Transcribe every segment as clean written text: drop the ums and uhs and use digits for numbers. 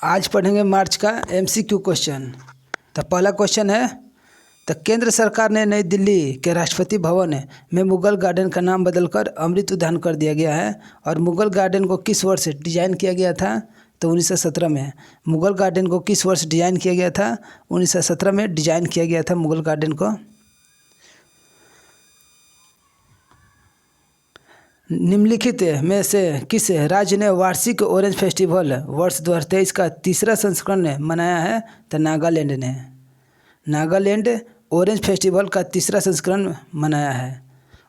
आज पढ़ेंगे मार्च का MCQ क्वेश्चन। तो पहला क्वेश्चन है, तो केंद्र सरकार ने नई दिल्ली के राष्ट्रपति भवन में मुगल गार्डन का नाम बदलकर अमृत उद्यान कर दिया गया है। और मुगल गार्डन को किस वर्ष डिजाइन किया गया था? तो 1917 में। मुगल गार्डन को किस वर्ष डिजाइन किया गया था? 1917 में डिजाइन किया गया था मुगल गार्डन को। निम्नलिखित में से किस राज्य ने वार्षिक ऑरेंज फेस्टिवल वर्ष 2023 का तीसरा संस्करण मनाया है? तो नागालैंड ने। नागालैंड ऑरेंज फेस्टिवल का तीसरा संस्करण मनाया है।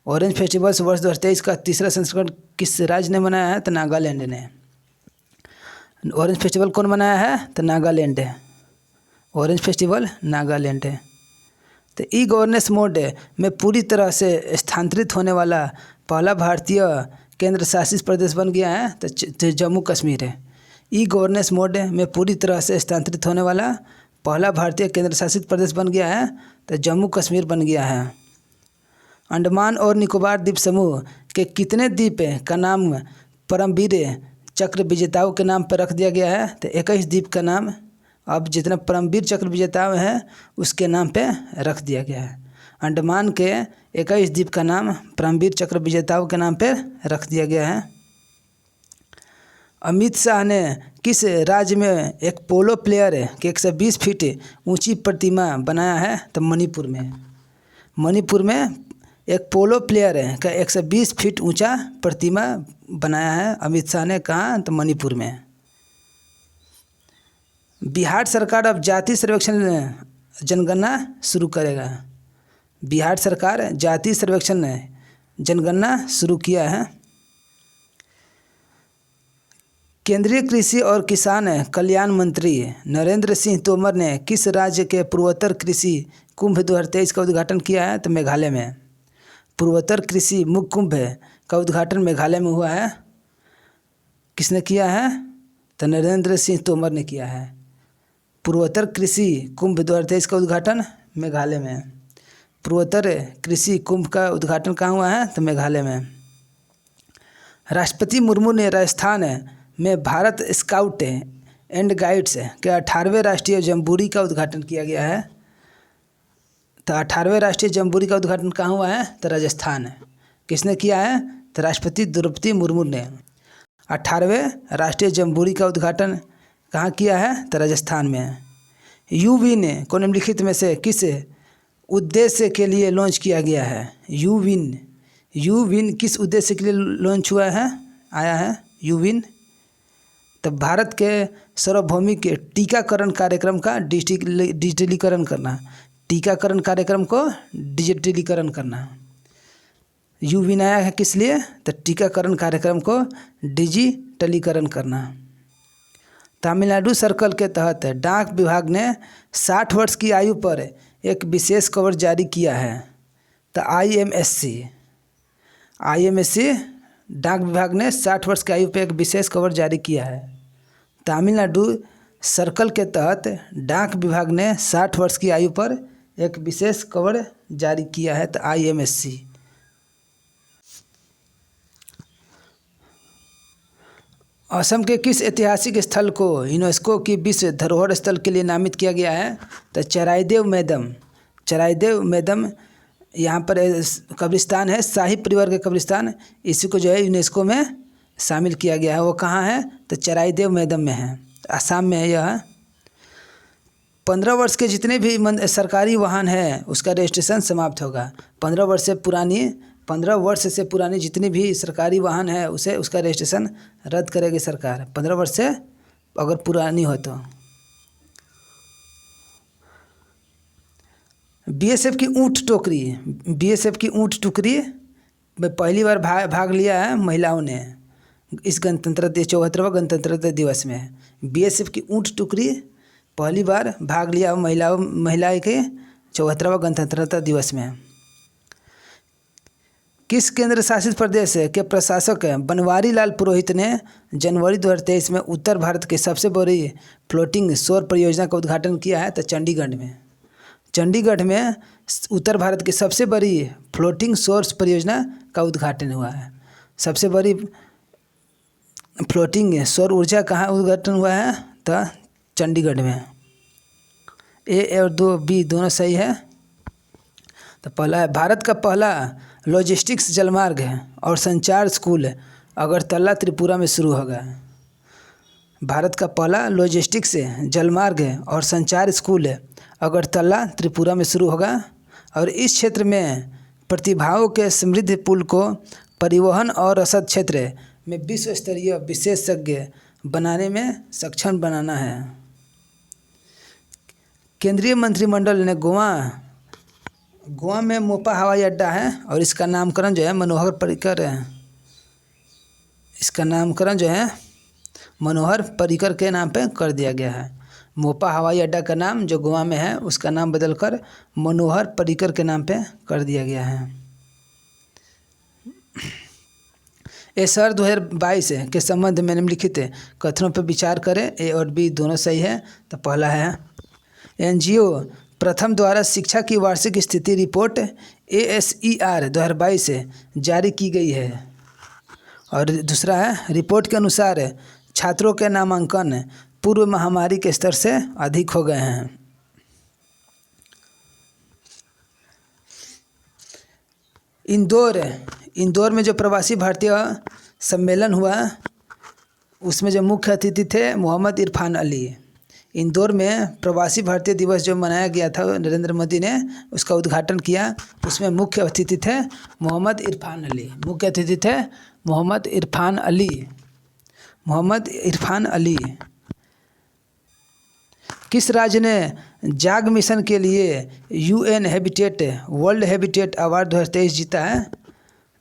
ऑरेंज फेस्टिवल वर्ष 2023 का तीसरा संस्करण किस राज्य ने मनाया है? तो नागालैंड ने। ऑरेंज फेस्टिवल कौन मनाया है? तो नागालैंड। ऑरेंज फेस्टिवल नागालैंड है। तो ई गवर्नेंस मोड में पूरी तरह से स्थानांतरित होने वाला पहला भारतीय केंद्र शासित प्रदेश बन गया है तो जम्मू कश्मीर है। ई गवर्नेंस मोड में पूरी तरह से स्थानांतरित होने वाला पहला भारतीय केंद्र शासित प्रदेश बन गया है तो जम्मू कश्मीर बन गया है। अंडमान और निकोबार द्वीप समूह के कितने द्वीप का नाम परमवीर चक्र विजेताओं के नाम पर रख दिया गया है? तो 21 द्वीप का नाम अब जितना परमवीर चक्र विजेता हैं उसके नाम पे रख दिया गया है। अंडमान के 21 द्वीप का नाम परमवीर चक्र विजेताओं के नाम पे रख दिया गया है। अमित शाह ने किस राज्य में एक पोलो प्लेयर के 120 फीट ऊंची प्रतिमा बनाया है? तो मणिपुर में। मणिपुर में एक पोलो प्लेयर का 120 फीट ऊंचा प्रतिमा बनाया है अमित शाह ने। कहाँ? तो मणिपुर में। बिहार सरकार अब जाति सर्वेक्षण जनगणना शुरू करेगा। बिहार सरकार जाति सर्वेक्षण जनगणना शुरू किया है। केंद्रीय कृषि और किसान कल्याण मंत्री नरेंद्र सिंह तोमर ने किस राज्य के पूर्वोत्तर कृषि कुंभ 2023 का उद्घाटन किया है? तो मेघालय में। पूर्वोत्तर कृषि मुख्य कुंभ का उद्घाटन मेघालय में हुआ है। किसने किया है? तो नरेंद्र सिंह तोमर ने किया है। पूर्वोत्तर कृषि कुंभ 2023 का उद्घाटन मेघालय में। पूर्वोत्तर कृषि कुंभ का उद्घाटन कहाँ हुआ है? तो मेघालय में। राष्ट्रपति मुर्मू ने राजस्थान में भारत स्काउट एंड गाइड्स के 18वें राष्ट्रीय जम्बूरी का उद्घाटन किया गया है। तो 18वें राष्ट्रीय जम्बूरी का उद्घाटन कहाँ हुआ है? तो राजस्थान। किसने किया है? तो राष्ट्रपति द्रौपदी मुर्मू ने 18वें राष्ट्रीय जम्बूरी का उद्घाटन कहाँ किया है? तो राजस्थान में। यूविन को निम्नलिखित में से किस उद्देश्य के लिए लॉन्च किया गया है? यूविन किस उद्देश्य के लिए लॉन्च हुआ है, आया है यूविन? तो भारत के सार्वभौमिक टीकाकरण कार्यक्रम का डिजिटलीकरण करना। टीकाकरण कार्यक्रम को डिजिटलीकरण करना। यूविन आया है किस लिए? तो टीकाकरण कार्यक्रम को डिजिटलीकरण करना। तमिलनाडु सर्कल के तहत डाक विभाग ने 60 वर्ष की आयु पर एक विशेष कवर जारी किया है। तो IMSC डाक विभाग ने 60 वर्ष की आयु पर एक विशेष कवर जारी किया है। तमिलनाडु सर्कल के तहत डाक विभाग ने 60 वर्ष की आयु पर एक विशेष कवर जारी किया है। तो IMSC। असम के किस ऐतिहासिक स्थल को यूनेस्को की विश्व धरोहर स्थल के लिए नामित किया गया है? तो चराइदेव मैदम यहाँ पर कब्रिस्तान है, शाही परिवार के कब्रिस्तान। इसी को जो है यूनेस्को में शामिल किया गया है। वो कहाँ है? तो चराइदेव मैदम में है, असम में है यह। 15 वर्ष के जितने भी सरकारी वाहन हैं उसका रजिस्ट्रेशन समाप्त होगा। 15 वर्ष से पुरानी जितनी भी सरकारी वाहन है उसका रजिस्ट्रेशन रद्द करेगी सरकार, 15 वर्ष से अगर पुरानी हो तो। BSF की ऊँट टुकड़ी में पहली बार भाग लिया है महिलाओं ने इस 74वां गणतंत्र दिवस में। BSF की ऊँट टुकड़ी पहली बार भाग लिया महिला के 74वां गणतंत्रता दिवस में। किस केंद्र शासित प्रदेश के प्रशासक बनवारी लाल पुरोहित ने जनवरी 2023 में उत्तर भारत की सबसे बड़ी फ्लोटिंग सौर परियोजना का उद्घाटन किया है? तो चंडीगढ़ में उत्तर भारत की सबसे बड़ी फ्लोटिंग सौर परियोजना का उद्घाटन हुआ है। सबसे बड़ी फ्लोटिंग सौर ऊर्जा कहाँ उद्घाटन हुआ है? तो चंडीगढ़ में। ए और दो बी दोनों सही है। तो पहला है भारत का पहला लॉजिस्टिक्स जलमार्ग है और संचार स्कूल अगरतला त्रिपुरा में शुरू होगा। भारत का पहला लॉजिस्टिक्स जलमार्ग है और संचार स्कूल अगरतला त्रिपुरा में शुरू होगा और इस क्षेत्र में प्रतिभाओं के समृद्ध पूल को परिवहन और रसद क्षेत्र में विश्व स्तरीय विशेषज्ञ बनाने में सक्षम बनाना है। केंद्रीय मंत्रिमंडल ने गोवा में मोपा हवाई अड्डा है और इसका नामकरण जो है मनोहर पर्रिकर है। इसका नामकरण जो है मनोहर पर्रिकर के नाम पे कर दिया गया है। मोपा हवाई अड्डा का नाम जो गोवा में है उसका नाम बदलकर मनोहर पर्रिकर के नाम पे कर दिया गया है। SR 2022 के संबंध में निम्नलिखित कथनों पर विचार करें। ए और बी दोनों सही है। तो पहला है NGO प्रथम द्वारा शिक्षा की वार्षिक स्थिति रिपोर्ट ASER 2022 जारी की गई है। और दूसरा है रिपोर्ट के अनुसार छात्रों के नामांकन पूर्व महामारी के स्तर से अधिक हो गए हैं। इंदौर में जो प्रवासी भारतीय सम्मेलन हुआ उसमें जो मुख्य अतिथि थे मोहम्मद इरफान अली। इंदौर में प्रवासी भारतीय दिवस जो मनाया गया था नरेंद्र मोदी ने उसका उद्घाटन किया। उसमें मुख्य अतिथि थे मोहम्मद इरफान अली। मुख्य अतिथि थे मोहम्मद इरफान अली। किस राज्य ने जाग मिशन के लिए UN habitat world habitat award 2023 जीता है?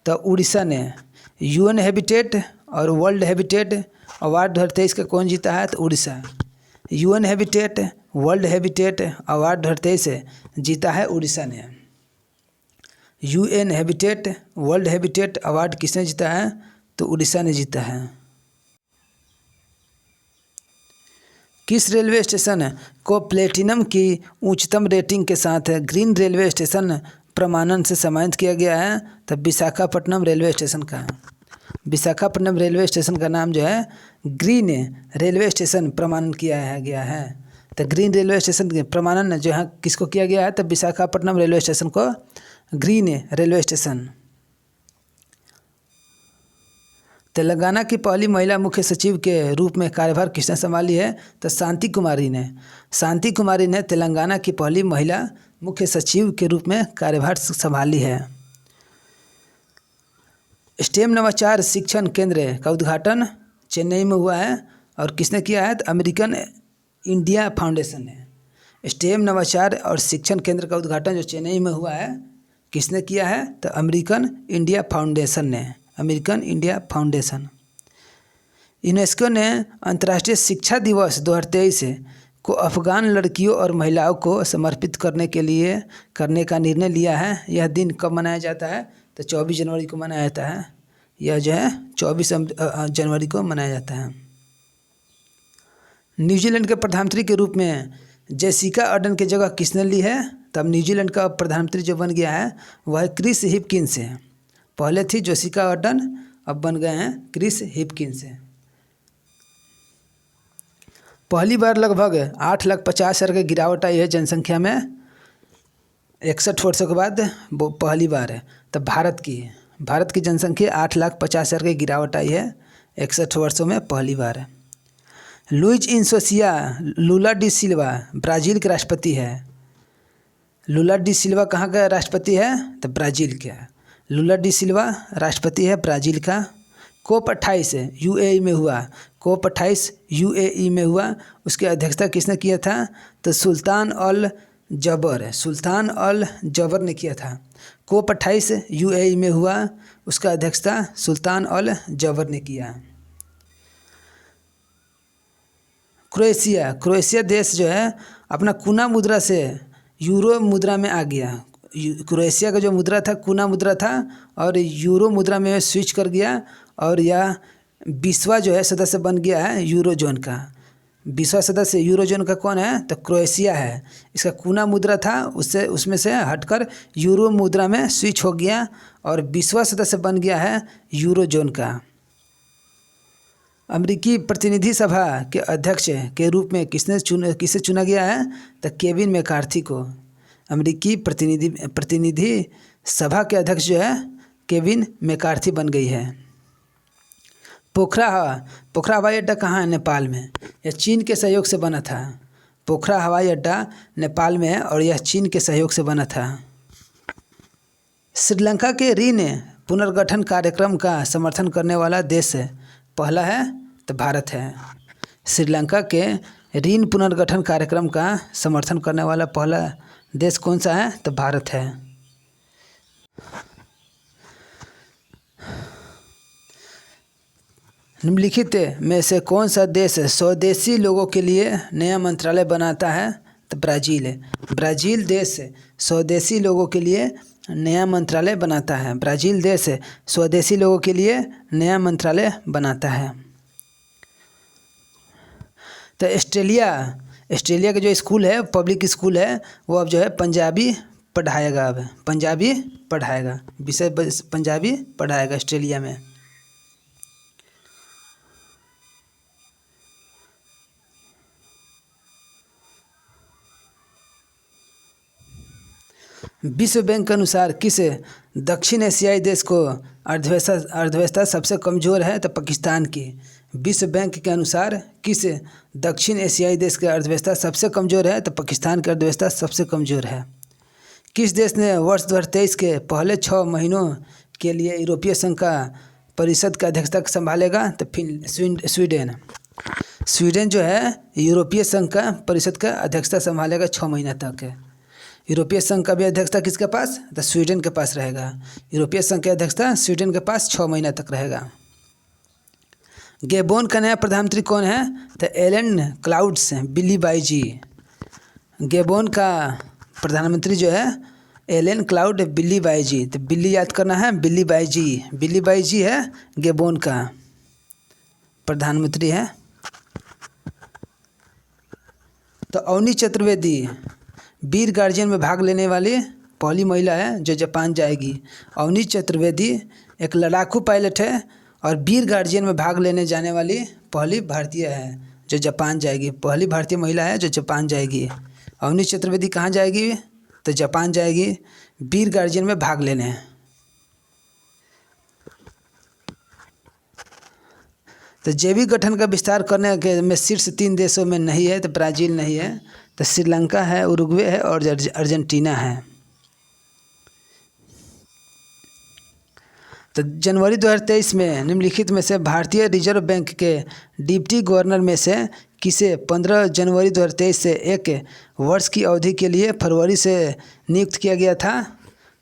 तो उड़ीसा ने। UN हैबिटेट और वर्ल्ड हैबिटेट अवार्ड 2023 का कौन जीता है? तो Orissa. UN habitat world habitat award 2023 जीता है उड़ीसा ने। UN habitat world habitat award किसने जीता है? तो उड़ीसा ने जीता है। किस रेलवे स्टेशन को प्लेटिनम की उच्चतम रेटिंग के साथ ग्रीन रेलवे स्टेशन प्रमाणन से सम्मानित किया गया है? तो विशाखापट्टनम रेलवे स्टेशन का। विशाखापट्टनम रेलवे स्टेशन का नाम जो है ग्रीन रेलवे स्टेशन प्रमाणन किया गया है। तो ग्रीन रेलवे स्टेशन के प्रमाणन जो है किसको किया गया है? तो विशाखापट्टनम रेलवे स्टेशन को ग्रीन रेलवे स्टेशन। तेलंगाना की पहली महिला मुख्य सचिव के रूप में कार्यभार किसने संभाली है? तो शांति कुमारी ने। शांति कुमारी ने तेलंगाना की पहली महिला मुख्य सचिव के रूप में कार्यभार संभाली है। स्टेम नवाचार शिक्षण केंद्र का उद्घाटन चेन्नई में हुआ है और किसने किया है? तो अमेरिकन इंडिया फाउंडेशन ने। स्टेम नवाचार और शिक्षण केंद्र का उद्घाटन जो चेन्नई में हुआ है किसने किया है? तो अमेरिकन इंडिया फाउंडेशन ने। American India foundation. यूनेस्को ने अंतर्राष्ट्रीय शिक्षा दिवस 2023 को अफगान लड़कियों और महिलाओं को समर्पित करने का निर्णय लिया है। यह दिन कब मनाया जाता है? तो 24 जनवरी को मनाया जाता है। यह जो है 24 जनवरी को मनाया जाता है। न्यूजीलैंड के प्रधानमंत्री के रूप में जेसिका अर्डन की जगह किसने ली है? तब न्यूजीलैंड का प्रधानमंत्री जो बन गया है वह क्रिस हिपकिंस है। पहले थी जेसिका अर्डन, अब बन गए हैं क्रिस हिपकिंस। पहली बार लगभग 8,50,000 की गिरावट आई है जनसंख्या में 61 वर्षों के बाद। वो पहली बार है। तब भारत की जनसंख्या 8,50,000 की गिरावट आई है 61 वर्षों में पहली बार। लुइज इनसोसिया लुला डी सिल्वा ब्राज़ील के राष्ट्रपति है। लुला डी सिल्वा कहाँ का राष्ट्रपति है? तो ब्राज़ील का। लुला डी सिल्वा राष्ट्रपति है ब्राज़ील का। COP 28 UAE में हुआ। COP 28 UAE में हुआ। उसकी अध्यक्षता किसने किया था? तो सुल्तान अल जबर ने किया था। COP 28 UAE में हुआ। उसका अध्यक्षता सुल्तान अल जबर ने किया। क्रोएशिया देश जो है अपना कुना मुद्रा से यूरो मुद्रा में आ गया। क्रोएशिया का जो मुद्रा था कुना मुद्रा था और यूरो मुद्रा में स्विच कर गया और यह 20वां जो है सदस्य बन गया है यूरो जोन का। 20वां सदस्य यूरो जोन का कौन है? तो क्रोएशिया है। इसका कुना मुद्रा था उसमें से हटकर यूरो मुद्रा में स्विच हो गया और 20वां सदस्य बन गया है यूरो जोन का। अमेरिकी प्रतिनिधि सभा के अध्यक्ष के रूप में किसे चुना गया है? तो केविन मैकार्थी को। अमेरिकी प्रतिनिधि सभा के अध्यक्ष जो है केविन मैकार्थी बन गई है। पोखरा हवाई अड्डा कहाँ है? नेपाल में। यह चीन के सहयोग से बना था। पोखरा हवाई अड्डा नेपाल में है और यह चीन के सहयोग से बना था। श्रीलंका के ऋण पुनर्गठन कार्यक्रम का समर्थन करने वाला देश पहला है तो भारत है। श्रीलंका के ऋण पुनर्गठन कार्यक्रम का समर्थन करने वाला पहला देश कौन सा है? तो भारत है। निम्नलिखित में से कौन सा देश स्वदेशी लोगों के लिए नया मंत्रालय बनाता है? तो ब्राज़ील। ब्राज़ील देश स्वदेशी लोगों के लिए नया मंत्रालय बनाता है। ब्राज़ील देश स्वदेशी लोगों के लिए नया मंत्रालय बनाता है। तो ऑस्ट्रेलिया का जो स्कूल है, पब्लिक स्कूल है, वो अब जो है पंजाबी पढ़ाएगा। अब पंजाबी पढ़ाएगा, विषय पंजाबी पढ़ाएगा ऑस्ट्रेलिया में। विश्व बैंक के अनुसार किस दक्षिण एशियाई देश को अर्थव्यवस्था सबसे कमज़ोर है? तो पाकिस्तान की। विश्व बैंक के अनुसार किस दक्षिण एशियाई देश की अर्थव्यवस्था सबसे कमज़ोर है? तो पाकिस्तान की अर्थव्यवस्था सबसे कमज़ोर है। किस देश ने वर्ष 2023 के पहले 6 महीनों के लिए यूरोपीय संघ का परिषद की अध्यक्षता संभालेगा? तो स्वीडन। स्वीडन जो है यूरोपीय संघ का परिषद का अध्यक्षता संभालेगा 6 महीना तक। यूरोपीय संघ का भी अध्यक्षता किसके पास? तो स्वीडन के पास रहेगा। यूरोपीय संघ की अध्यक्षता स्वीडन के पास 6 महीना तक रहेगा। गैबोन का नया प्रधानमंत्री कौन है? तो एलन क्लाउड्स बिल्ली बाईजी। गैबोन का प्रधानमंत्री जो है एलन क्लाउड बिल्ली बाईजी। तो बिल्ली याद करना है, बिल्ली बाईजी। बिल्ली बाईजी है गैबोन का प्रधानमंत्री है। तो अवनी चतुर्वेदी वीर गार्जियन में भाग लेने वाली पहली महिला है जो जापान जाएगी। अवनी चतुर्वेदी एक लड़ाकू पायलट है और वीर गार्जियन में भाग लेने जाने वाली पहली भारतीय है जो जापान जाएगी। पहली भारतीय महिला है जो जापान जाएगी। अवनी चतुर्वेदी कहाँ जाएगी? तो जापान जाएगी वीर गार्जियन में भाग लेने। तो जैविक गठन का विस्तार करने के में शीर्ष 3 देशों में नहीं है। तो ब्राज़ील नहीं है, तो श्रीलंका है, उरुग्वे है और अर्जेंटीना है। तो जनवरी 2023 में निम्नलिखित में से भारतीय रिजर्व बैंक के डिप्टी गवर्नर में से किसे 15 जनवरी 2023 से 1 वर्ष की अवधि के लिए फरवरी से नियुक्त किया गया था?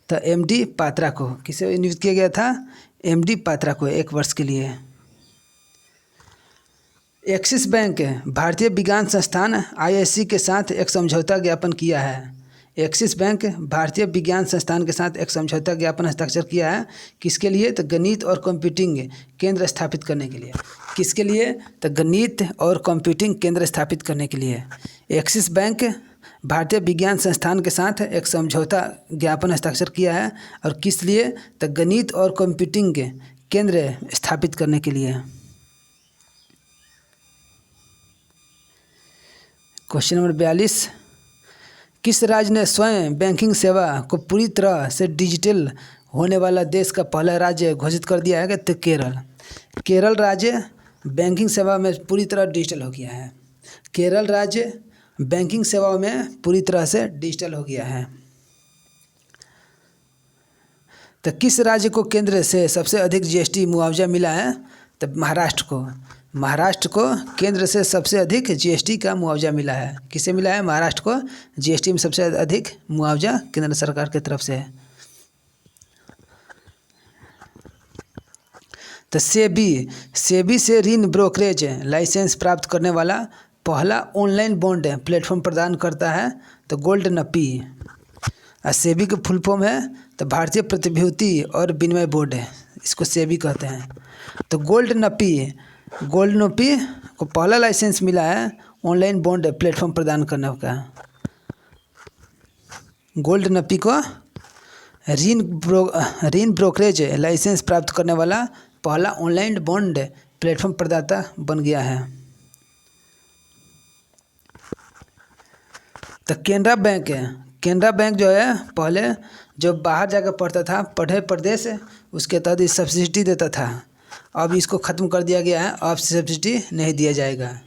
तो एमडी पात्रा को। किसे नियुक्त किया गया था? एमडी पात्रा को 1 वर्ष के लिए। एक्सिस बैंक भारतीय विज्ञान संस्थान आईआईसी के साथ एक समझौता ज्ञापन किया है। एक्सिस बैंक भारतीय विज्ञान संस्थान के साथ एक समझौता ज्ञापन हस्ताक्षर किया है। किसके लिए? तो गणित और कंप्यूटिंग केंद्र स्थापित करने के लिए। किसके लिए? तो गणित और कंप्यूटिंग केंद्र स्थापित करने के लिए एक्सिस बैंक भारतीय विज्ञान संस्थान के साथ एक समझौता ज्ञापन हस्ताक्षर किया है। और किस लिए? तो गणित और कंप्यूटिंग केंद्र स्थापित करने के लिए। क्वेश्चन नंबर 42, किस राज्य ने स्वयं बैंकिंग सेवा को पूरी तरह से डिजिटल होने वाला देश का पहला राज्य घोषित कर दिया है? तो केरल। केरल राज्य बैंकिंग सेवा में पूरी तरह डिजिटल हो गया है। केरल राज्य बैंकिंग सेवाओं में पूरी तरह से डिजिटल हो गया है। तो किस राज्य को केंद्र से सबसे अधिक जीएसटी मुआवजा मिला है? तो महाराष्ट्र को। महाराष्ट्र को केंद्र से सबसे अधिक जीएसटी का मुआवजा मिला है। किसे मिला है? महाराष्ट्र को जीएसटी में सबसे अधिक मुआवजा केंद्र सरकार की तरफ से है। तो सेबी से ऋण ब्रोकरेज लाइसेंस प्राप्त करने वाला पहला ऑनलाइन बॉन्ड प्लेटफॉर्म प्रदान करता है। तो गोल्डनपी। और सेबी का फुल फॉर्म है तो भारतीय प्रतिभूति और विनिमय बोर्ड है, इसको सेबी कहते हैं। तो गोल्डनपी को पहला लाइसेंस मिला है ऑनलाइन बॉन्ड प्लेटफॉर्म प्रदान करने का। गोल्डनपी को ऋण ब्रोकरेज लाइसेंस प्राप्त करने वाला पहला ऑनलाइन बॉन्ड प्लेटफॉर्म प्रदाता बन गया है। तो केनरा बैंक है, केनरा बैंक जो है पहले जो बाहर जाकर पढ़ता था, पढ़े प्रदेश, उसके तहत सब्सिडी देता था। अब इसको ख़त्म कर दिया गया है, अब सब्सिडी नहीं दिया जाएगा।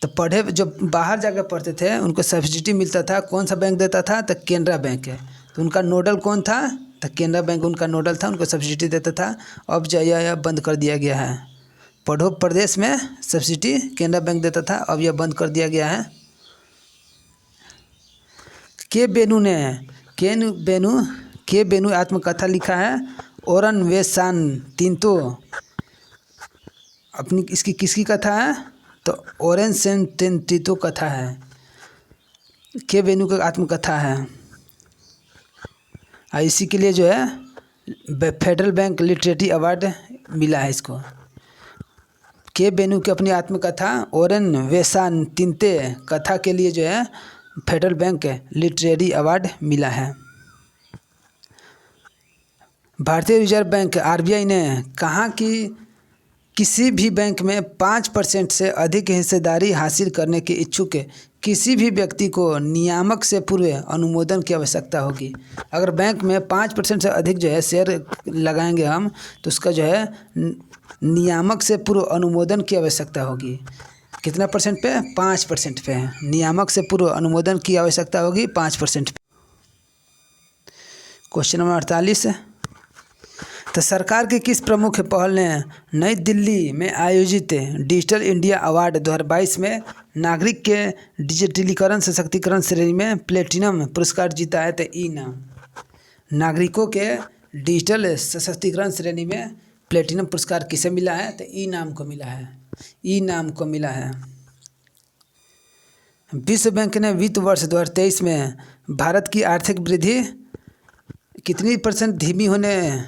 तो पढ़े जो बाहर जाकर पढ़ते थे उनको सब्सिडी मिलता था। कौन सा बैंक देता था? तो केनरा बैंक है। तो उनका नोडल कौन था? तो केनरा बैंक उनका नोडल था, उनको सब्सिडी देता था। अब जो यह बंद कर दिया गया है। पढ़ो प्रदेश में सब्सिडी केनरा बैंक देता था, अब यह बंद कर दिया गया है। के बेनू आत्मकथा लिखा है। ओरन वेसान तिंतो अपनी इसकी किसकी कथा है? तो ओरेन सेन तिंतो कथा है, के बेनू का आत्मकथा है। और इसी के लिए जो है फेडरल बैंक लिटरेरी अवार्ड मिला है इसको। के बेनू की अपनी आत्मकथा ओरेन वेसान तिंते कथा के लिए जो है फेडरल बैंक लिटरेरी अवार्ड मिला है। भारतीय रिजर्व बैंक आरबीआई ने कहा कि किसी भी बैंक में 5% से अधिक हिस्सेदारी हासिल करने के इच्छुक किसी भी व्यक्ति को नियामक से पूर्व अनुमोदन की आवश्यकता होगी। अगर बैंक में 5% से अधिक जो है शेयर लगाएंगे हम, तो उसका जो है नियामक से पूर्व अनुमोदन की आवश्यकता होगी। कितना परसेंट पे? 5% पे। नियामक से पूर्व अनुमोदन की आवश्यकता होगी 5% पे। Question number 48। तो सरकार की किस प्रमुख पहल ने नई दिल्ली में आयोजित डिजिटल इंडिया अवार्ड 2022 में नागरिक के डिजिटलीकरण सशक्तिकरण श्रेणी में प्लेटिनम पुरस्कार जीता है? तो ई नाम नागरिकों के डिजिटल सशक्तिकरण श्रेणी में प्लेटिनम पुरस्कार किसे मिला है? तो ई नाम को मिला है। ई नाम को मिला है। विश्व बैंक ने वित्त वर्ष 2023 में भारत की आर्थिक वृद्धि कितनी % धीमी होने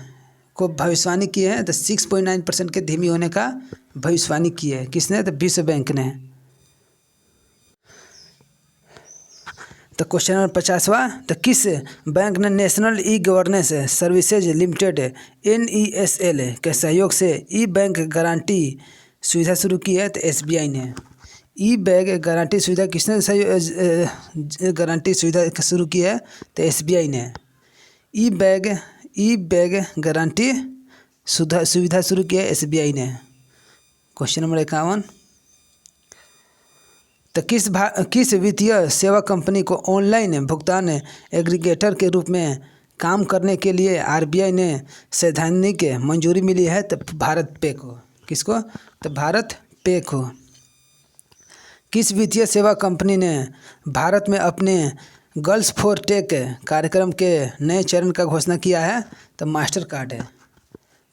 को भविष्यवाणी की है? तो 6.9% के धीमी होने का भविष्यवाणी की है। किसने? तो विश्व बैंक ने। तो क्वेश्चन नंबर 50वां। तो किस बैंक ने national e governance services limited NESL के सहयोग से ई बैंक गारंटी सुविधा शुरू की है? तो SBI ने। ई बैंक गारंटी सुविधा किसने गारंटी सुविधा शुरू की है? तो SBI ने। ई बैग गारंटी सुविधा शुरू की है SBI ने। Question number 51। तो किस वित्तीय सेवा कंपनी को ऑनलाइन भुगतान एग्रीगेटर के रूप में काम करने के लिए RBI ने सैद्धांतिक मंजूरी मिली है? तो भारत पे को। किसको? तो भारत पे को। किस वित्तीय सेवा कंपनी ने भारत में अपने गर्ल्स फॉर टेक कार्यक्रम के नए चरण का घोषणा किया है? तो मास्टर कार्ड है।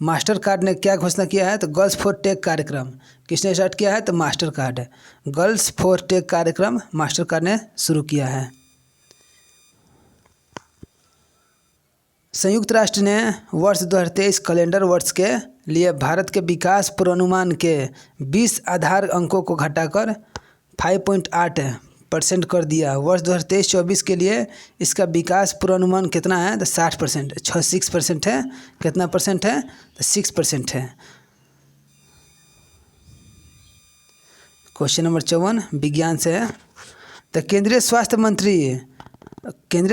मास्टर कार्ड ने क्या घोषणा किया है? तो गर्ल्स फॉर टेक कार्यक्रम किसने स्टार्ट किया है? तो मास्टर कार्ड है। गर्ल्स फॉर टेक कार्यक्रम मास्टर कार्ड ने शुरू किया है। संयुक्त राष्ट्र ने वर्ष 2023 कैलेंडर वर्ष के लिए भारत के विकास पूर्वानुमान के 20 आधार अंकों को घटाकर 5.8% कर दिया। वर्ष 2023-24 के लिए इसका विकास पूर्वानुमान कितना है? तो 60%, 6% है। कितना परसेंट है? तो 6% है। क्वेश्चन नंबर 54 विज्ञान से है। तो केंद्रीय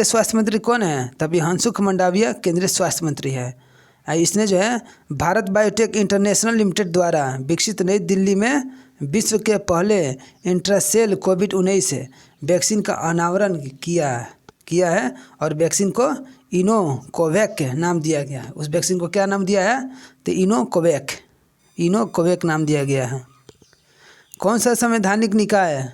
स्वास्थ्य मंत्री कौन है? तभी हंसुख मंडाविया केंद्रीय स्वास्थ्य मंत्री है। इसने जो है भारत बायोटेक इंटरनेशनल लिमिटेड द्वारा विकसित नई दिल्ली में विश्व के पहले इंट्रासेल कोविड-19 वैक्सीन का अनावरण किया है और वैक्सीन को इनोकोवैक नाम दिया गया है। उस वैक्सीन को क्या नाम दिया है? तो इनोकोवैक नाम दिया गया है। कौन सा संवैधानिक निकाय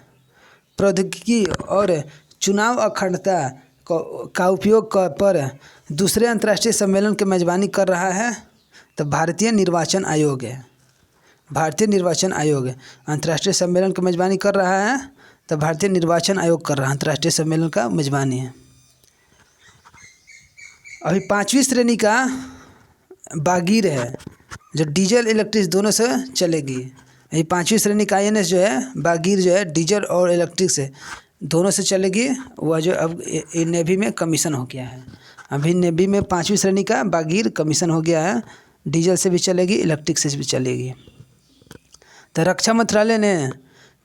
प्रौद्योगिकी और चुनाव अखंडता का उपयोग पर दूसरे अंतर्राष्ट्रीय सम्मेलन की मेजबानी कर रहा है? तो भारतीय निर्वाचन आयोग है। भारतीय निर्वाचन आयोग अंतर्राष्ट्रीय सम्मेलन की मेजबानी कर रहा है। तो भारतीय निर्वाचन आयोग कर रहा है अंतर्राष्ट्रीय सम्मेलन का मेजबानी है। अभी 5वीं श्रेणी का बागीर है जो डीजल इलेक्ट्रिक दोनों से चलेगी। ये 5वीं श्रेणी का INS जो है बागीर जो है डीजल और इलेक्ट्रिक से दोनों से चलेगी। वह जो अब नेवी में कमीशन हो गया है। अभी नेवी में 5वीं श्रेणी का बागीर कमीशन हो गया है, डीजल से भी चलेगी, इलेक्ट्रिक से भी चलेगी। तो रक्षा मंत्रालय ने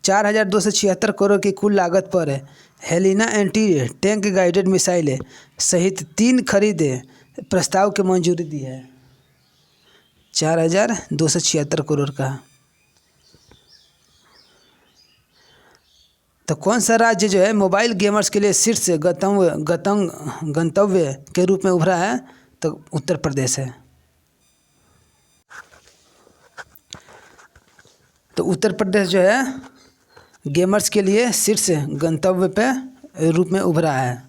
4,276 करोड़ की कुल लागत पर Helina anti tank guided missile सहित 3 खरीद प्रस्ताव की मंजूरी दी है। 4,276 करोड़ का। तो कौन सा राज्य जो है मोबाइल गेमर्स के लिए शीर्ष गंतव्य के रूप में उभरा है? तो उत्तर प्रदेश है। तो उत्तर प्रदेश जो है गेमर्स के लिए शीर्ष गंतव्य पे रूप में उभरा है।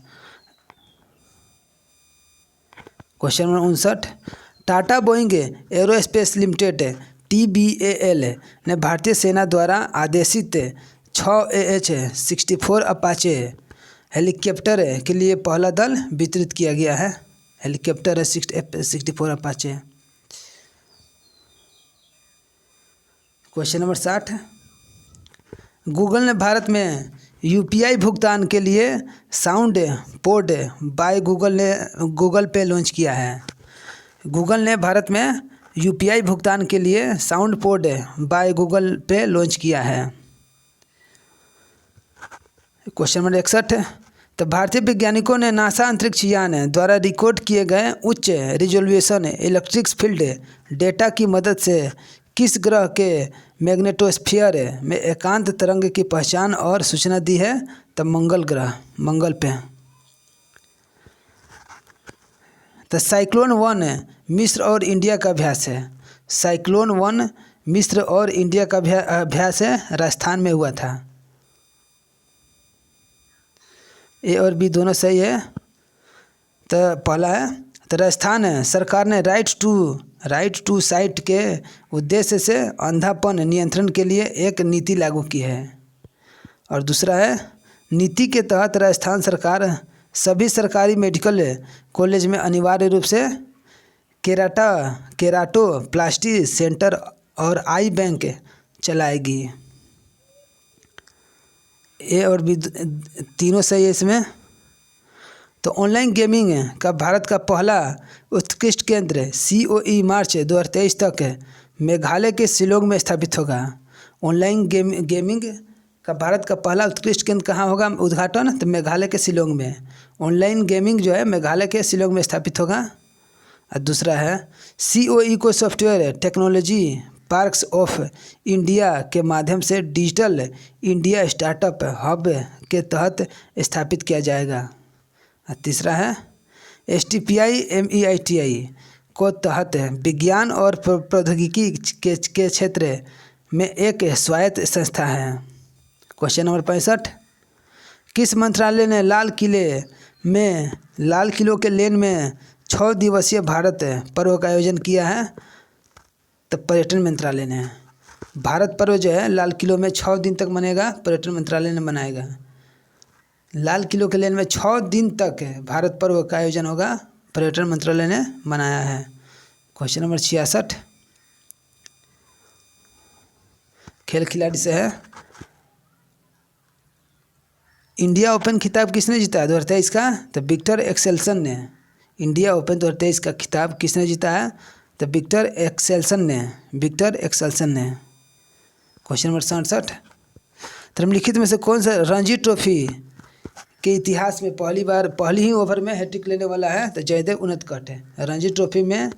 Question number 59, Tata Boeing aerospace limited TBAL ने भारतीय सेना द्वारा आदेशित 6 AH-64 अपाचे हेलीकॉप्टर के लिए पहला दल वितरित किया गया है। हेलीकॉप्टर है F-64 Apache. Question number 60, Google ने भारत में UPI भुगतान के लिए साउंड पोड बाय गूगल पे लॉन्च किया है। गूगल ने भारत में UPI भुगतान के लिए साउंड पोड बाय गूगल पे लॉन्च किया है। क्वेश्चन नंबर 61, तो भारतीय वैज्ञानिकों ने नासा अंतरिक्ष यान द्वारा रिकॉर्ड किए गए उच्च रिजोल्यूशन इलेक्ट्रिक फील्ड डेटा की मदद से किस ग्रह के मैग्नेटोस्फीयर में एकांत तरंग की पहचान और सूचना दी है? तो मंगल ग्रह, मंगल पे। तो साइक्लोन 1 मिस्र और इंडिया का अभ्यास है। साइक्लोन 1 मिस्र और इंडिया का अभ्यास है, राजस्थान में हुआ था। ए और बी दोनों सही है। तो पहला है, तो राजस्थान सरकार ने राइट टू साइट के उद्देश्य से अंधापन नियंत्रण के लिए एक नीति लागू की है। और दूसरा है, नीति के तहत राजस्थान सरकार सभी सरकारी मेडिकल कॉलेज में अनिवार्य रूप से केराटोप्लास्टी सेंटर और आई बैंक चलाएगी। ए और बी तीनों सही है इसमें। तो ऑनलाइन गेमिंग का भारत का पहला उत्कृष्ट केंद्र COE मार्च 2023 तक मेघालय के शिलोंग में स्थापित होगा। ऑनलाइन गेमिंग का भारत का पहला उत्कृष्ट केंद्र कहाँ होगा उद्घाटन? तो मेघालय के शिलोंग में। ऑनलाइन गेमिंग जो है मेघालय के शिलोंग में स्थापित होगा। और दूसरा है, COE को software technology parks of India के माध्यम से डिजिटल इंडिया स्टार्टअप हब के तहत स्थापित किया जाएगा। और तीसरा है, STPI MEITI को तहत विज्ञान और प्रौद्योगिकी के क्षेत्र में एक स्वायत्त संस्था है। क्वेश्चन नंबर 65, किस मंत्रालय ने लाल किलों के लेन में 6 दिवसीय भारत पर्व का आयोजन किया है? तो पर्यटन मंत्रालय ने। भारत पर्व जो है लाल किलो में 6 दिन तक मनेगा, पर्यटन मंत्रालय ने मनाएगा। लाल किलो के लेन में 6 दिन तक भारत पर्व का आयोजन होगा, पर्यटन मंत्रालय ने मनाया है। क्वेश्चन नंबर 66, खेल खिलाड़ी से है, इंडिया ओपन खिताब किसने जीता है 2023 का? तो विक्टर एक्सेल्सन ने। इंडिया ओपन 2023 का खिताब किसने जीता है? तो विक्टर एक्सेल्सन ने। क्वेश्चन नंबर 67, निम्नलिखित में से कौन सा रणजी ट्रॉफी के इतिहास में पहली ही ओवर में हैट्रिक लेने वाला है? तो जयदेव उनदकट है। रणजी ट्रॉफी में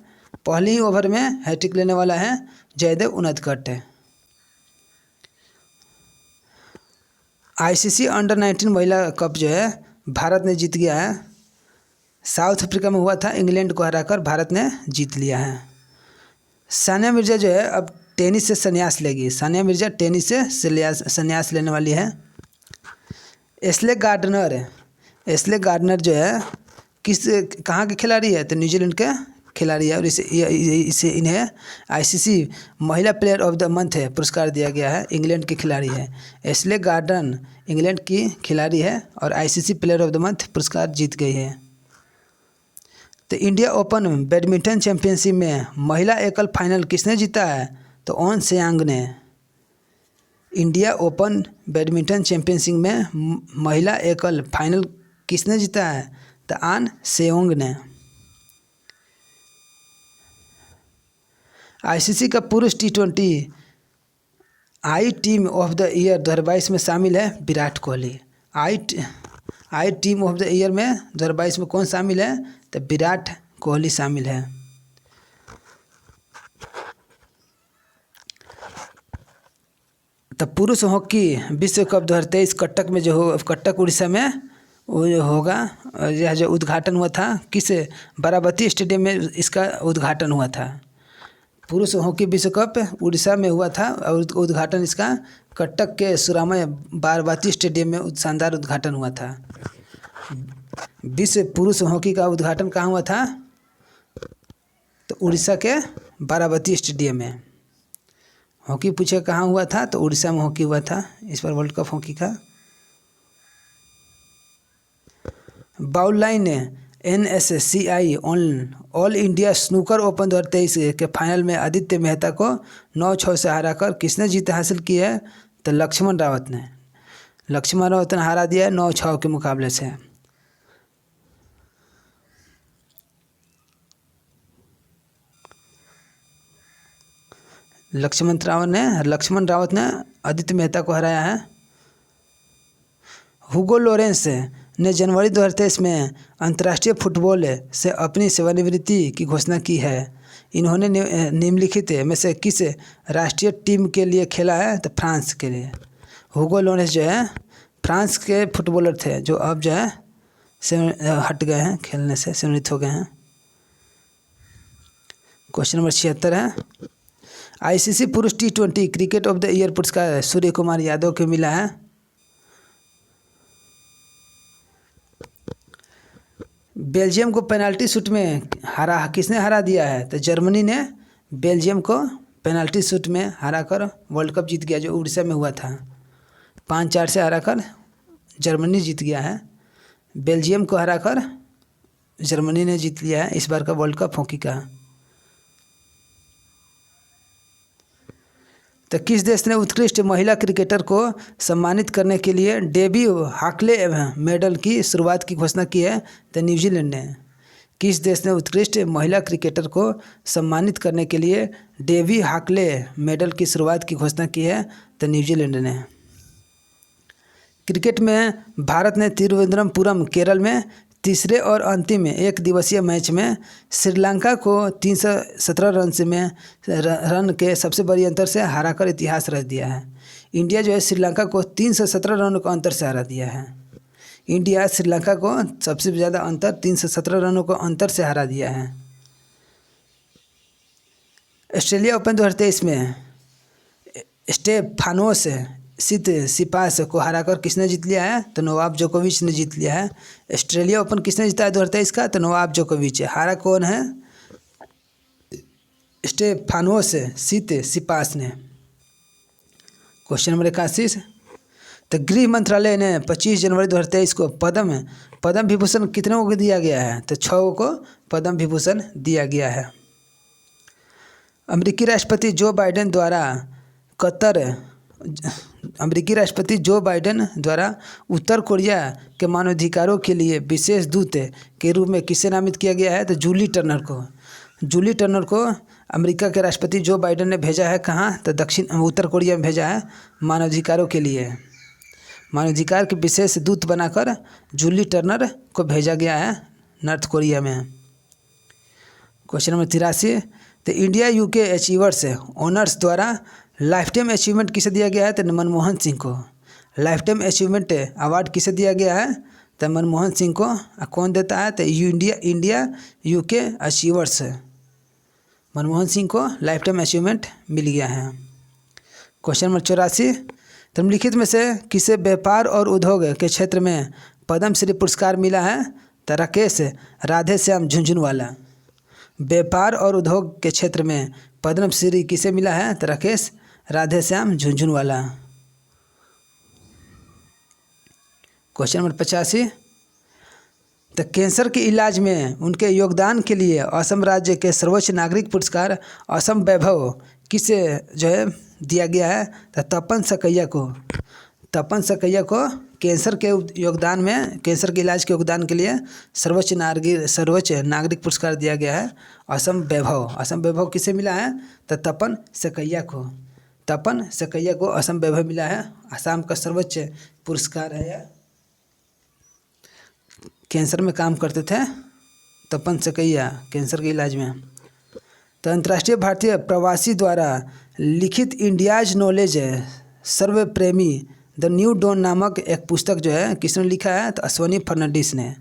पहली ही ओवर में हैट्रिक लेने वाला है जयदेव उनदकट है। ICC अंडर-19 महिला कप जो है भारत ने जीत गया है। साउथ अफ्रीका में हुआ था, इंग्लैंड को हराकर भारत ने जीत लिया है। सानिया मिर्ज़ा जो है अब टेनिस से संन्यास लेगी। सानिया मिर्ज़ा टेनिस से संन्यास लेने वाली है। एशले गार्डनर जो है कहाँ के खिलाड़ी है? तो न्यूजीलैंड के खिलाड़ी है। और इन्हें ICC महिला प्लेयर ऑफ द मंथ पुरस्कार दिया गया है। इंग्लैंड के खिलाड़ी है। एशले गार्डन इंग्लैंड की खिलाड़ी है और ICC player of the month पुरस्कार जीत गई है। तो इंडिया ओपन बैडमिंटन चैंपियनशिप में महिला एकल फाइनल किसने जीता है? तो ओन सेयांग ने। इंडिया ओपन बैडमिंटन चैंपियनशिप में महिला एकल फाइनल किसने जीता है? तो आन सेओंग ने। आईसीसी का पुरुष T20 I team of the year 2022 में शामिल है विराट कोहली। आई टीम ऑफ द ईयर में 2022 में कौन शामिल है? तो विराट कोहली शामिल है। तो पुरुष हॉकी विश्व कप 2023 कटक में कटक उड़ीसा में वो जो होगा, यह जो उद्घाटन हुआ था किस बाराबती स्टेडियम में इसका उद्घाटन हुआ था। पुरुष हॉकी विश्व कप उड़ीसा में हुआ था और उद्घाटन इसका कटक के सुरामय बाराबती स्टेडियम में शानदार उद्घाटन हुआ था। विश्व पुरुष हॉकी का उद्घाटन कहाँ हुआ था? तो उड़ीसा के बाराबती स्टेडियम में। हॉकी पूछे कहाँ हुआ था? तो उड़ीसा में हॉकी हुआ था इस बार वर्ल्ड कप हॉकी का। बाउल लाइन NSCI all India snooker open 2023 के फाइनल में आदित्य मेहता को 9-6 से हराकर किसने जीत हासिल की है? तो लक्ष्मण रावत ने हरा दिया है 9-6 के मुकाबले से। लक्ष्मण रावत ने आदित्य मेहता को हराया है। हुगो लोरेंस ने जनवरी 2023 में अंतर्राष्ट्रीय फुटबॉल से अपनी सेवानिवृत्ति की घोषणा की है। इन्होंने निम्नलिखित में से किस राष्ट्रीय टीम के लिए खेला है? तो फ्रांस के लिए। हुगो लोरेंस जो है फ्रांस के फुटबॉलर थे जो अब जो है हट गए हैं खेलने से, सेवानिवृत्त हो गए हैं। क्वेश्चन नंबर 76 है आईसीसी पुरुष T20 cricket of the year पुरस्कार सूर्य कुमार यादव को मिला है। बेल्जियम को पेनाल्टी शूट में किसने हरा दिया है? तो जर्मनी ने बेल्जियम को पेनाल्टी शूट में हराकर वर्ल्ड कप जीत गया, जो उड़ीसा में हुआ था। 5-4 से हराकर जर्मनी जीत गया है। बेल्जियम को हराकर जर्मनी ने जीत लिया है इस बार का वर्ल्ड कप हॉकी का। तो किस देश ने उत्कृष्ट महिला क्रिकेटर को सम्मानित करने के लिए डेबी हाकले मेडल की शुरुआत की घोषणा की है? तो न्यूजीलैंड ने। किस देश ने उत्कृष्ट महिला क्रिकेटर को सम्मानित करने के लिए डेबी हाकले मेडल की शुरुआत की घोषणा की है? तो न्यूजीलैंड ने। क्रिकेट में भारत ने तिरुवनंतपुरम केरल में तीसरे और अंतिम एक दिवसीय मैच में श्रीलंका को 317 रन के सबसे बड़ी अंतर से हराकर इतिहास रच दिया है। इंडिया जो है श्रीलंका को 317 रनों का अंतर से हरा दिया है। इंडिया श्रीलंका को सबसे ज़्यादा अंतर 317 रनों को अंतर से हरा दिया है। ऑस्ट्रेलिया ओपन 2023 में स्टेफानोस सिपास को हराकर किसने जीत लिया है? तो नोवाक जोकोविच ने जीत लिया है। ऑस्ट्रेलिया ओपन किसने जीता है 2023 का? तो नोवाक जोकोविच। हारा कौन है? स्टेफानोस सिपास ने। क्वेश्चन नंबर 81 तो गृह मंत्रालय ने 25 जनवरी 2023 को पद्म विभूषण कितने को दिया गया है? तो 6 को पद्म विभूषण दिया गया है। अमेरिकी राष्ट्रपति जो बाइडेन द्वारा उत्तर कोरिया के मानवाधिकारों के लिए विशेष दूत के रूप में किसे नामित किया गया है? तो जूली टर्नर को अमेरिका के राष्ट्रपति जो बाइडेन ने भेजा है। कहाँ? तो उत्तर कोरिया में भेजा है मानवाधिकारों के लिए। मानवाधिकार के विशेष दूत बनाकर जूली टर्नर को भेजा गया है नॉर्थ कोरिया में। क्वेश्चन नंबर 83 तो इंडिया यूके अचीवर्स ऑनर्स द्वारा लाइफ टाइम अचीवमेंट किसे दिया गया है? तो मनमोहन सिंह को। लाइफ टाइम अचीवमेंट अवार्ड किसे दिया गया है? तो मनमोहन सिंह को। कौन देता है? तो India UK achievers Manmohan Singh को लाइफ टाइम अचीवमेंट मिल गया है। क्वेश्चन नंबर 84 तो निम्नलिखित में से किसे व्यापार और उद्योग के क्षेत्र में पद्मश्री पुरस्कार मिला है? तो राकेश राधेश्याम झुंझुनवाला। व्यापार और उद्योग के क्षेत्र में पद्मश्री किसे मिला है? तो राकेश राधेश्याम झुंझुनवाला। क्वेश्चन नंबर 85 तो कैंसर के इलाज में उनके योगदान के लिए असम राज्य के सर्वोच्च नागरिक पुरस्कार असम वैभव किसे जो है दिया गया है? तो तपन सकैया को। तपन सकैया को कैंसर के योगदान में, कैंसर के इलाज के योगदान के लिए सर्वोच्च नागरिक पुरस्कार दिया गया है। असम वैभव किसे मिला है? तो तपन सकैया को असम वैभव मिला है। असम का सर्वोच्च पुरस्कार है यह। कैंसर में काम करते थे तपन सकैया, कैंसर के इलाज में। तो अंतर्राष्ट्रीय भारतीय प्रवासी द्वारा लिखित इंडियाज नॉलेज सर्वे प्रेमी द न्यू डॉन नामक एक पुस्तक जो है किसने लिखा है? तो अश्वनी फर्नांडिस ने।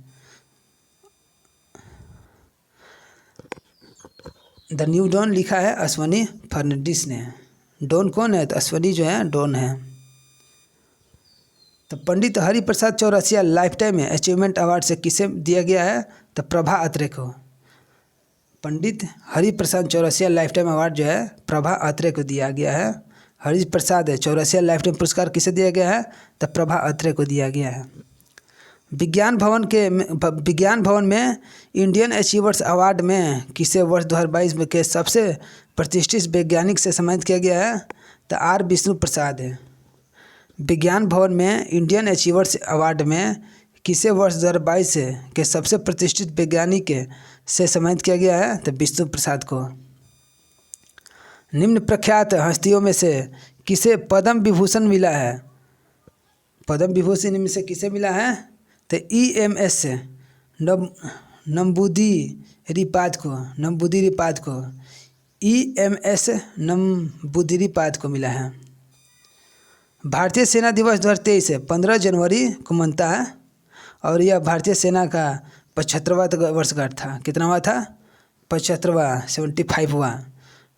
द न्यू डॉन लिखा है अश्वनी फर्नांडिस ने। डॉन कौन है? तो अश्वनी जो है डॉन है। तो Pandit Hariprasad Chaurasia lifetime achievement award से किसे दिया गया है? तो प्रभा अत्रे को। Pandit Hariprasad Chaurasia lifetime award जो है प्रभा अत्रे को दिया गया है। हरिप्रसाद चौरसिया लाइफ टाइम पुरस्कार किसे दिया गया है? तो प्रभा अत्रे को दिया गया है। विज्ञान भवन में इंडियन अचीवर्स अवार्ड में किसे वर्ष 2022 में के सबसे प्रतिष्ठित वैज्ञानिक से सम्मानित किया गया है? तो आर विष्णु प्रसाद है। विज्ञान भवन में इंडियन अचीवर्स अवार्ड में किसे वर्ष 2022 के सबसे प्रतिष्ठित वैज्ञानिक से सम्मानित किया गया है? तो विष्णु प्रसाद को। निम्न प्रख्यात हस्तियों में से किसे पद्म विभूषण मिला है? पद्म विभूषण इनमें से किसे मिला है? तो EMS नंबूदिरीपाद को EMS नंबूदिरीपाद को मिला है। भारतीय सेना दिवस 2023 15 जनवरी को मनता है और यह भारतीय सेना का 75वां वर्षगांठ था। कितनावा था? 75वां, 75वां।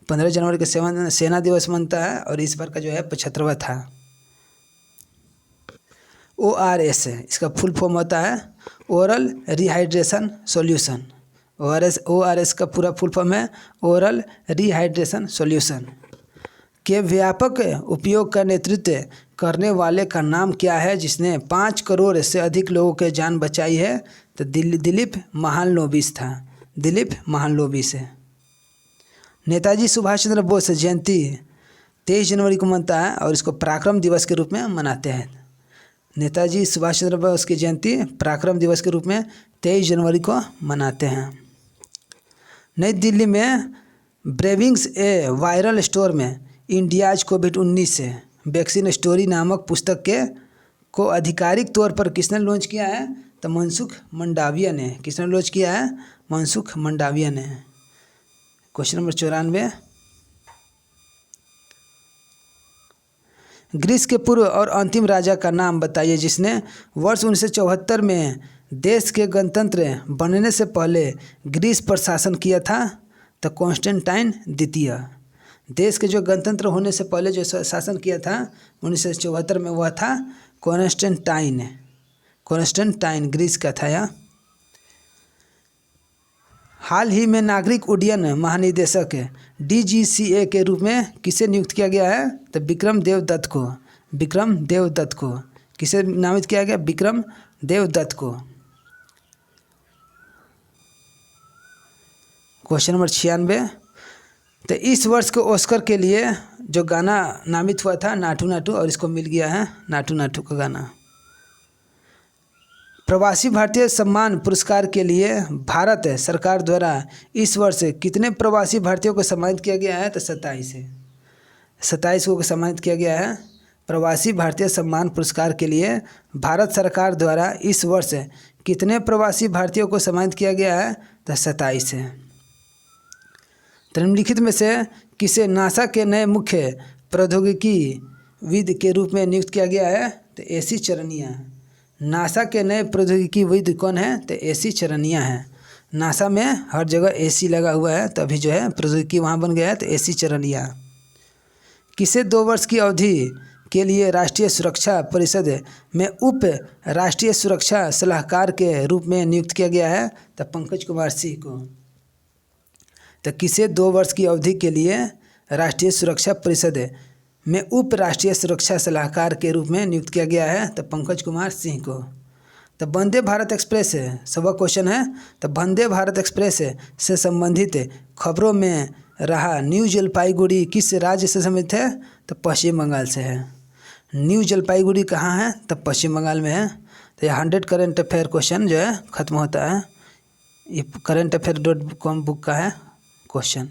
15 जनवरी को सेना दिवस मनता है और इस बार का जो है 75वां था। ORS इसका फुल फॉर्म होता है ओरल रिहाइड्रेशन सॉल्यूशन। ORS का पूरा फुल फॉर्म है ओरल रिहाइड्रेशन सॉल्यूशन। के व्यापक उपयोग का नेतृत्व करने वाले का नाम क्या है जिसने 5 करोड़ से अधिक लोगों की जान बचाई है? तो दिलीप महालनोबिस था। दिलीप महालनोबिस है। नेताजी सुभाष चंद्र बोस जयंती 23 जनवरी को मनता है और इसको पराक्रम दिवस के रूप में मनाते हैं। नेताजी सुभाष चंद्र बोस की जयंती पराक्रम दिवस के रूप में 23 जनवरी को मनाते हैं। नई दिल्ली में ब्रेविंग्स ए वायरल स्टोर में इंडियाज कोविड-19 वैक्सीन स्टोरी नामक पुस्तक को आधिकारिक तौर पर किसने लॉन्च किया है? तो मनसुख मंडाविया ने। किसने लॉन्च किया है? मनसुख मंडाविया ने। Question number 94। ग्रीस के पूर्व और अंतिम राजा का नाम बताइए जिसने वर्ष 1974 में देश के गणतंत्र बनने से पहले ग्रीस पर शासन किया था? तो कॉन्स्टेंटाइन द्वितीय। देश के जो गणतंत्र होने से पहले जो शासन किया था 1974 में वह था कॉन्स्टेंटाइन ग्रीस का था यह। हाल ही में नागरिक उड्डयन महानिदेशक DGCA के रूप में किसे नियुक्त किया गया है? तो विक्रम देवदत्त को। किसे नामित किया गया? विक्रम देवदत्त को। Question number 96। तो इस वर्ष के ऑस्कर के लिए जो गाना नामित हुआ था नाटू नाटू और इसको मिल गया है नाटू नाटू का गाना। प्रवासी भारतीय सम्मान पुरस्कार के लिए भारत सरकार द्वारा इस वर्ष कितने प्रवासी भारतीयों को सम्मानित किया गया है? तो 27 को सम्मानित किया गया है। प्रवासी भारतीय सम्मान पुरस्कार के लिए भारत सरकार द्वारा इस वर्ष कितने प्रवासी भारतीयों को सम्मानित किया गया है? तो 27 है। निम्नलिखित में से किसे नासा के नए मुख्य प्रौद्योगिकीविद के रूप में नियुक्त किया गया है? तो AC चरनिया। नासा के नए प्रौद्योगिकीविद कौन है? तो AC चरनिया है। नासा में हर जगह AC लगा हुआ है तो अभी जो है प्रौद्योगिकी वहाँ बन गया है तो AC चरनिया। किसे 2 वर्ष की अवधि के लिए राष्ट्रीय सुरक्षा परिषद में उप राष्ट्रीय सुरक्षा सलाहकार के रूप में नियुक्त किया गया है? तो पंकज कुमार सिंह को। तो किसे 2 वर्ष की अवधि के लिए राष्ट्रीय सुरक्षा परिषद में उप राष्ट्रीय सुरक्षा सलाहकार के रूप में नियुक्त किया गया है? तो पंकज कुमार सिंह को। तो वंदे भारत एक्सप्रेस सबका क्वेश्चन है। तो वंदे भारत एक्सप्रेस से संबंधित खबरों में रहा न्यू जलपाईगुड़ी किस राज्य से संबंधित है? तो पश्चिम बंगाल से है। न्यू जलपाईगुड़ी कहाँ है? तो पश्चिम बंगाल में है। तो ये 100 करंट अफेयर क्वेश्चन जो है ख़त्म होता है। ये करंट अफेयर .com बुक का है क्वेश्चन।